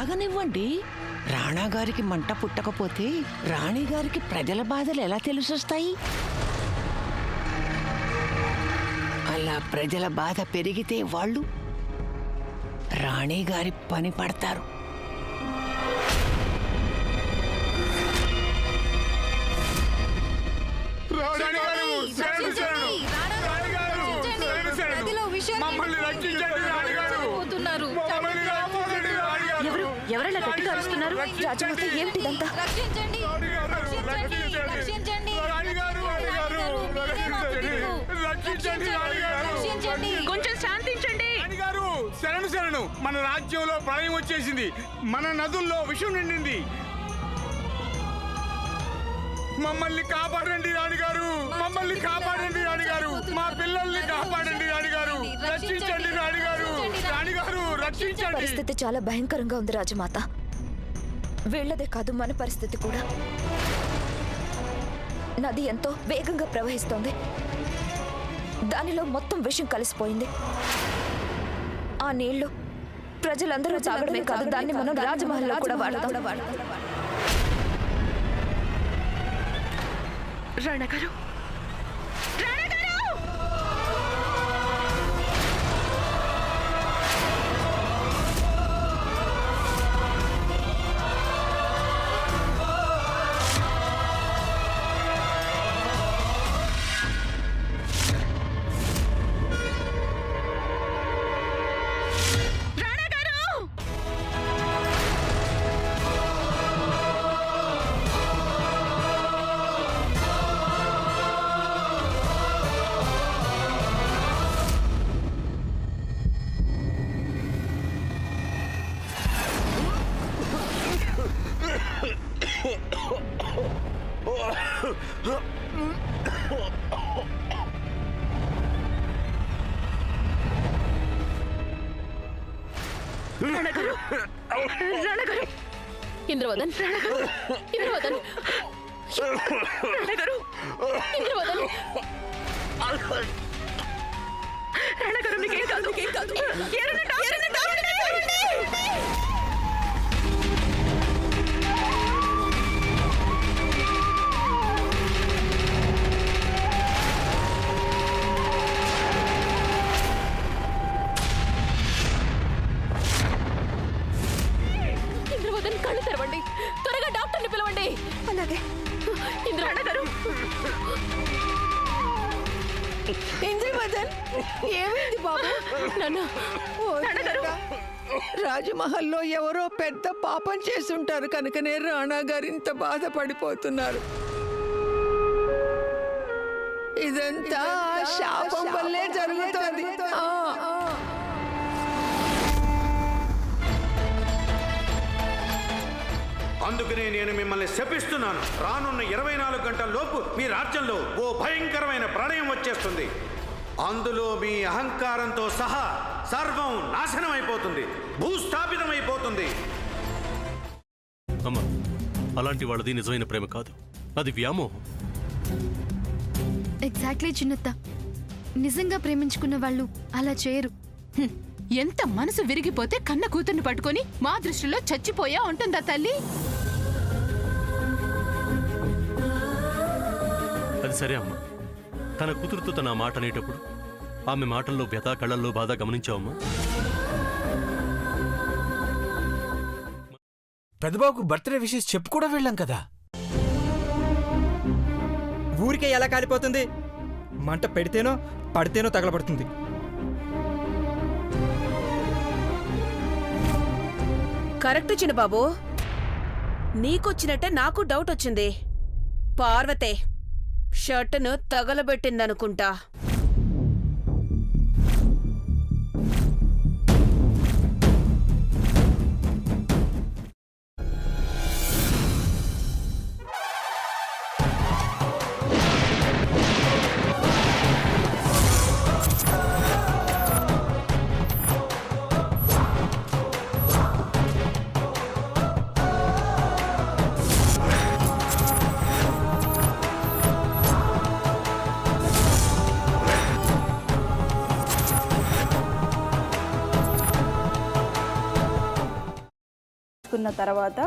సాగనివ్వండి. రాణా గారికి మంట పుట్టకపోతే రాణి గారికి ప్రజల బాధలు ఎలా తెలిసొస్తాయి? అలా ప్రజల బాధ పెరిగితే వాళ్ళు రాణి గారి పని పడతారు. ఎవరైనా గట్టిగా అరుస్తున్నారు. రాజమాత ఏమిటిదంతా? కొంచెం శాంతించండి. శరణు శరణు. మన రాజ్యంలో ప్రళయం వచ్చేసింది. మన నదుల్లో విషం నిండింది. మమ్మల్ని కాపాడండి రాణిగారు, మమ్మల్ని కాపాడండి రాణిగారు, మా పిల్లల్ని కాపాడండి రాణిగారు, రక్షించండి రాణిగారు, రాణిగారు రక్షించండి. పరిస్థితి చాలా భయంకరంగా ఉంది రాజమాత. వీళ్ళదే కాదు, మన పరిస్థితి కూడా. నది ఎంతో వేగంగా ప్రవహిస్తోంది. దానిలో మొత్తం విషం కలిసిపోయింది. ఆ నీళ్లు ప్రజలందరూ తాగడమే కాదు, దాన్ని మనం రాజమహల్లో కూడా వాడతాం. రాణా గారు, ఇంద్రవదన్, ఇంద్రవదన్, ఇంద్రవదన్, రాణగారు నీకేం కాదు, నీకేం కాదు. ఇంద్రవదన్ కళ్ళు తెరవండి, త్వరగా డాక్టర్ని పిలవండి. అలాగే. ఇంద్రగారు, ఇంద్రవదన్, ఏమైంది బాబు? రాజమహల్లో ఎవరో పెద్ద పాపం చేసుంటారు కనుకనే రాణా గారు ఇంత బాధపడిపోతున్నారు. ఇదంతా శాపం వల్లే జరుగుతుంది. అందుకనే నేను మిమ్మల్ని శపిస్తున్నాను. రానున్న 24 గంటల లోపు మీ రాజ్యంలో ఓ భయంకరమైన ప్రళయం వచ్చేస్తుంది. అందులో మీ అహంకారంతో సహా సర్వం నాశనం అయిపోతుంది, భూస్థాపితం అయిపోతుంది. అమ్మా, అలాంటి వాళ్ళది నిజమైన ప్రేమ కాదు, అది వ్యామోహం. ఎగ్జాక్ట్లీ చిన్నత్త. నిజంగా ప్రేమించుకున్న వాళ్ళు అలా చేయరు. ఎంత మనసు విరిగిపోతే కన్న కూతుర్ని పట్టుకొని మా దృష్టిలో చచ్చిపోయా ఉంటుందా తల్లి? అది సరే అమ్మా, తన కూతురుతో తన మాట అనేటప్పుడు ఆమె మాటల్లో వ్యథ, కళ్ళల్లో బాధ గమనించావమ్మా? పెద్దబాబుకు బర్త్డే విషెస్ చెప్పు కూడా వెళ్ళాం కదా. ఊరికే ఎలా కాలిపోతుంది? మంట పెడితేనో పడితేనో తగలబడుతుంది. కరెక్ట్ చిన్నబాబు, నీకొచ్చినట్టే నాకు డౌట్ వచ్చింది. పార్వతే షర్టును తగలబెట్టిందనుకుంటా. వేసుకున్న తర్వాత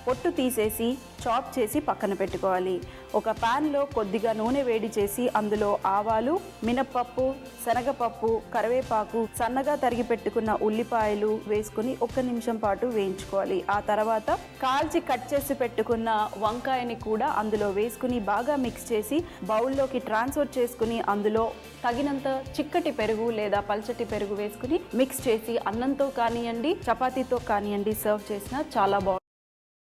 పొట్టు తీసేసి చాప్ చేసి పక్కన పెట్టుకోవాలి. ఒక ప్యాన్లో కొద్దిగా నూనె వేడి చేసి అందులో ఆవాలు, మినప్పప్పు, శనగపప్పు, కరివేపాకు, సన్నగా తరిగి పెట్టుకున్న ఉల్లిపాయలు వేసుకుని 1 నిమిషం పాటు వేయించుకోవాలి. ఆ తర్వాత కాల్చి కట్ చేసి పెట్టుకున్న వంకాయని కూడా అందులో వేసుకుని బాగా మిక్స్ చేసి బౌల్లోకి ట్రాన్స్ఫర్ చేసుకుని అందులో తగినంత చిక్కటి పెరుగు లేదా పల్చటి పెరుగు వేసుకుని మిక్స్ చేసి అన్నంతో కానివ్వండి, చపాతీతో కానివ్వండి సర్వ్ చేసినా చాలా బాగుంటుంది.